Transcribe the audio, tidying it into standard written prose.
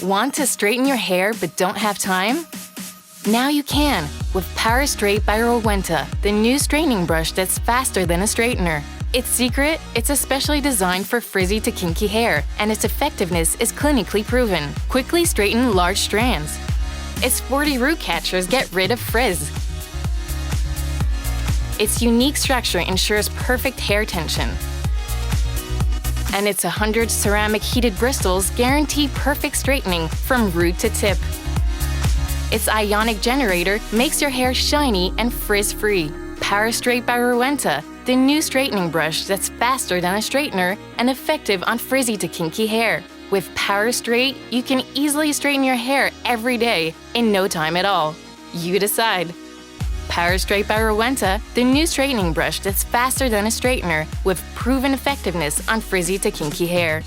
Want to straighten your hair but don't have time? Now you can with Power Straight by Rowenta, the new straightening brush that's faster than a straightener. Its secret? It's especially designed for frizzy to kinky hair, and its effectiveness is clinically proven. Quickly straighten large strands. Its 40 root catchers get rid of frizz. Its unique structure ensures perfect hair tension. And its 100 ceramic heated bristles guarantee perfect straightening from root to tip. Its ionic generator makes your hair shiny and frizz-free. Power Straight by Rowenta, the new straightening brush that's faster than a straightener and effective on frizzy to kinky hair. With Power Straight, you can easily straighten your hair every day in no time at all. You decide. Power Straight by Rowenta, the new straightening brush that's faster than a straightener with proven effectiveness on frizzy to kinky hair.